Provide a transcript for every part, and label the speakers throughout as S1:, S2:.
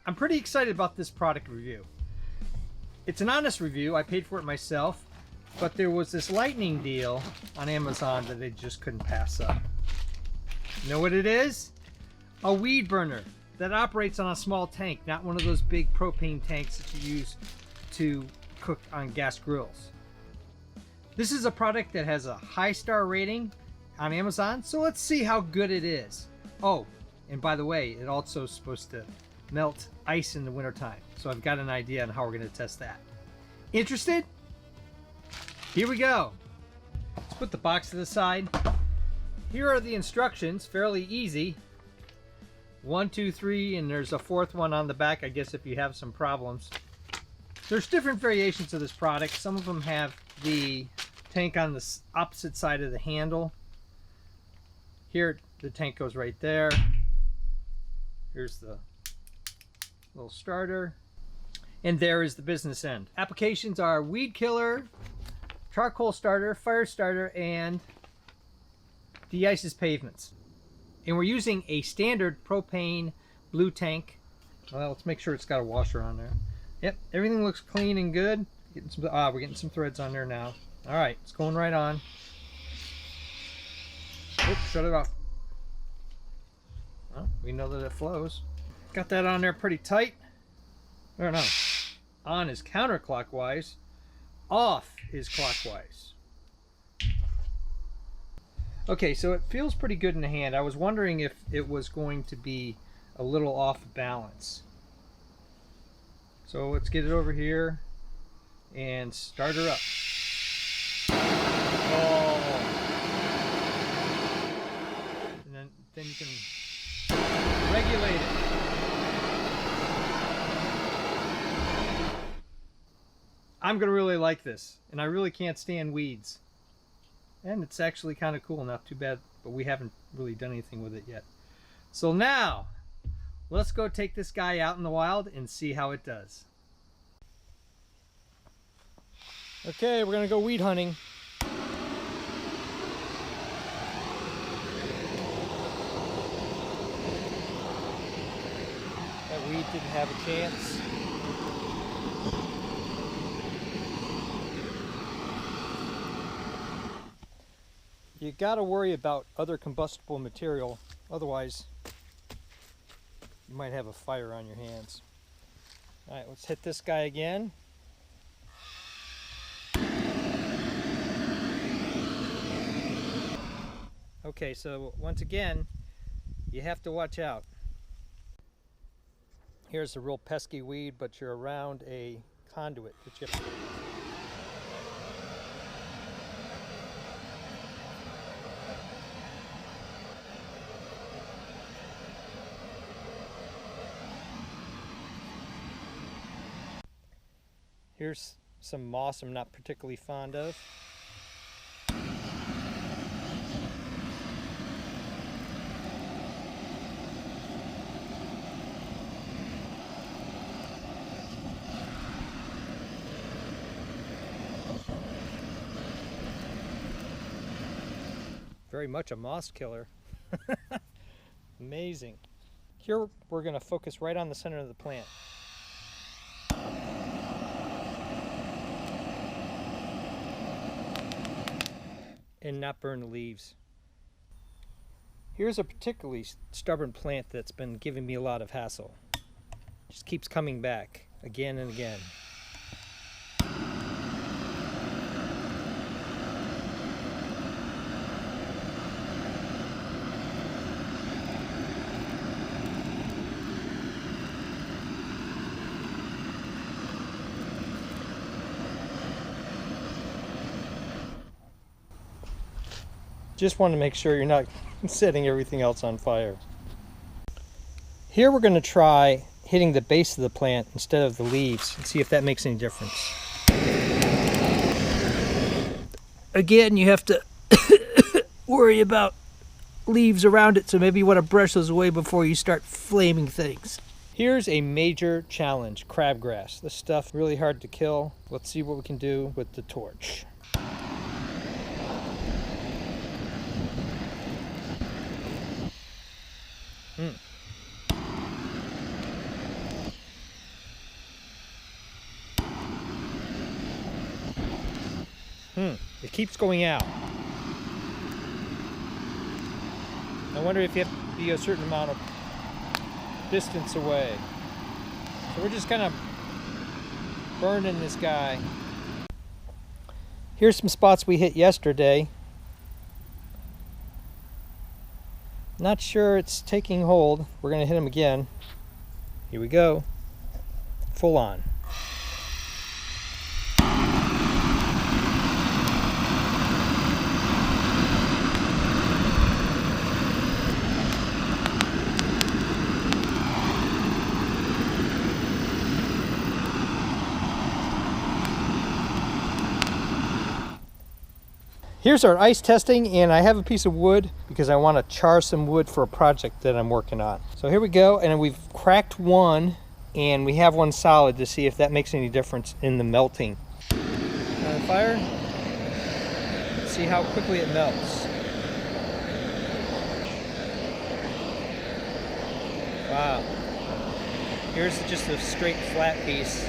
S1: I'm pretty excited about this product review. It's an honest review. I paid for it myself, but there was this lightning deal on Amazon that they just couldn't pass up. You know what it is? A weed burner that operates on a small tank, not one of those big propane tanks that you use to cook on gas grills. This is a product that has a high star rating on Amazon, so let's see how good it is. Oh, and by the way, it also is supposed to melt ice in the wintertime, so I've got an idea on how we're going to test that. Interested? Here we go. Let's put the box to the side. Here are the instructions, fairly easy. 1, 2, 3, and there's a fourth one on the back, I guess, if you have some problems. There's different variations of this product. Some of them have the tank on the opposite side of the handle. Here, the tank goes right there. Here's the little starter. And there is the business end. Applications are weed killer, charcoal starter, fire starter, and de-ices pavements. And we're using a standard propane blue tank. Well, let's make sure it's got a washer on there. Yep, everything looks clean and good. We're getting some threads on there now. All right, it's going right on. Oops, shut it off. Well, we know that it flows. Got that on there pretty tight. Or no, on is counterclockwise, off is clockwise. Okay, so it feels pretty good in the hand. I was wondering if it was going to be a little off balance. So let's get it over here and start her up. Oh. And then you can regulate it. I'm gonna really like this, and I really can't stand weeds. And it's actually kind of cool, not too bad, but we haven't really done anything with it yet. So now, let's go take this guy out in the wild and see how it does. Okay, we're gonna go weed hunting. That weed didn't have a chance. You gotta worry about other combustible material, otherwise you might have a fire on your hands. All right, let's hit this guy again. Okay, so once again, you have to watch out. Here's a real pesky weed, but you're around a conduit that you have to... Here's some moss I'm not particularly fond of. Very much a moss killer. Amazing. Here we're going to focus right on the center of the plant. And not burn the leaves. Here's a particularly stubborn plant that's been giving me a lot of hassle. Just keeps coming back again and again. Just want to make sure you're not setting everything else on fire. Here we're going to try hitting the base of the plant instead of the leaves and see if that makes any difference. Again, you have to worry about leaves around it, so maybe you want to brush those away before you start flaming things. Here's a major challenge, crabgrass. This stuff really hard to kill. Let's see what we can do with the torch. It keeps going out. I wonder if you have to be a certain amount of distance away. So we're just kind of burning this guy. Here's some spots we hit yesterday. Not sure it's taking hold. We're going to hit them again. Here we go. Full on. Here's our ice testing, and I have a piece of wood because I want to char some wood for a project that I'm working on. So here we go, and we've cracked one, and we have one solid to see if that makes any difference in the melting. On the fire, see how quickly it melts. Wow. Here's just a straight flat piece.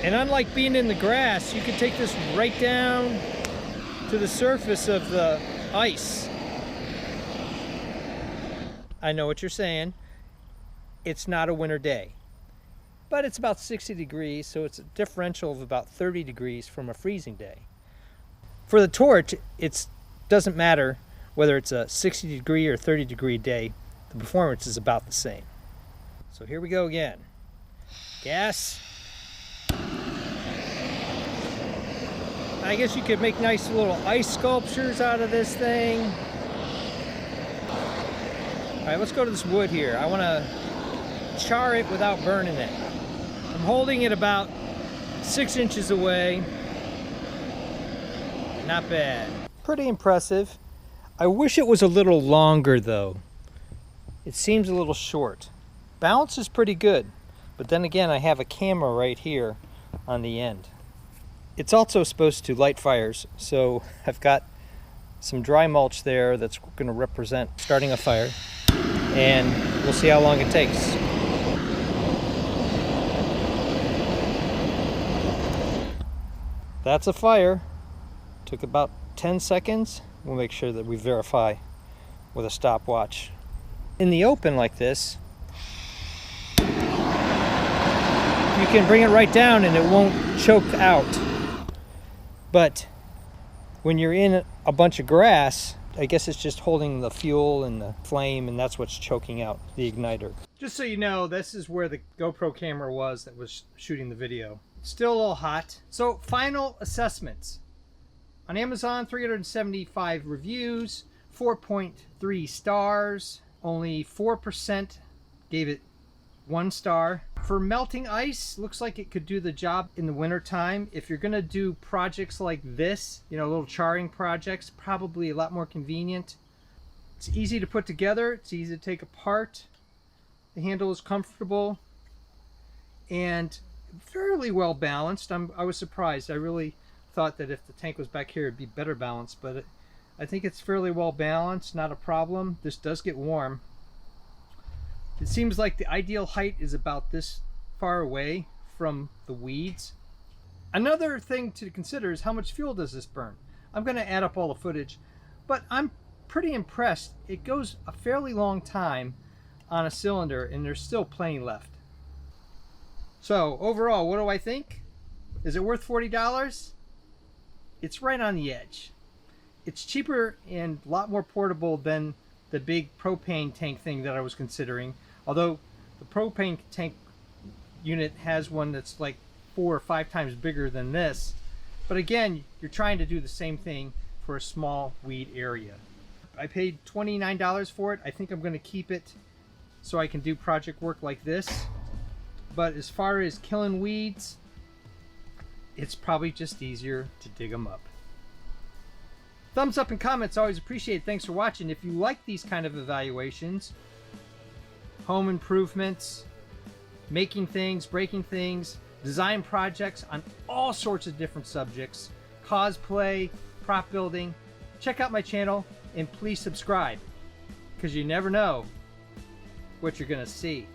S1: And unlike being in the grass, you can take this right down to the surface of the ice. I know what you're saying. It's not a winter day, but it's about 60 degrees, so it's a differential of about 30 degrees from a freezing day. For the torch, it doesn't matter whether it's a 60 degree or 30 degree day. The performance is about the same. So here we go again. Gas. I guess you could make nice little ice sculptures out of this thing. All right, let's go to this wood here. I want to char it without burning it. I'm holding it about 6 inches away. Not bad. Pretty impressive. I wish it was a little longer though. It seems a little short. Balance is pretty good, but then again, I have a camera right here on the end. It's also supposed to light fires, so I've got some dry mulch there that's going to represent starting a fire, and we'll see how long it takes. That's a fire. Took about 10 seconds. We'll make sure that we verify with a stopwatch. In the open like this, you can bring it right down and it won't choke out. But when you're in a bunch of grass, I guess it's just holding the fuel and the flame, and that's what's choking out the igniter. Just so you know, this is where the GoPro camera was that was shooting the video. Still a little hot. So final assessments. On Amazon, 375 reviews, 4.3 stars. Only 4% gave it 1 star. For melting ice, looks like it could do the job in the winter time. If you're gonna do projects like this, you know, little charring projects, probably a lot more convenient. It's easy to put together, it's easy to take apart. The handle is comfortable and fairly well balanced. I was surprised. I really thought that if the tank was back here it'd be better balanced, but I think it's fairly well balanced, not a problem. This does get warm. It seems like the ideal height is about this far away from the weeds. Another thing to consider is how much fuel does this burn? I'm going to add up all the footage, but I'm pretty impressed. It goes a fairly long time on a cylinder and there's still plenty left. So overall, what do I think? Is it worth $40? It's right on the edge. It's cheaper and a lot more portable than the big propane tank thing that I was considering. Although the propane tank unit has one that's like 4 or 5 times bigger than this. But again, you're trying to do the same thing for a small weed area. I paid $29 for it. I think I'm going to keep it so I can do project work like this. But as far as killing weeds, it's probably just easier to dig them up. Thumbs up and comments, always appreciated. Thanks for watching. If you like these kind of evaluations, home improvements, making things, breaking things, design projects on all sorts of different subjects, cosplay, prop building, check out my channel and please subscribe, because you never know what you're going to see.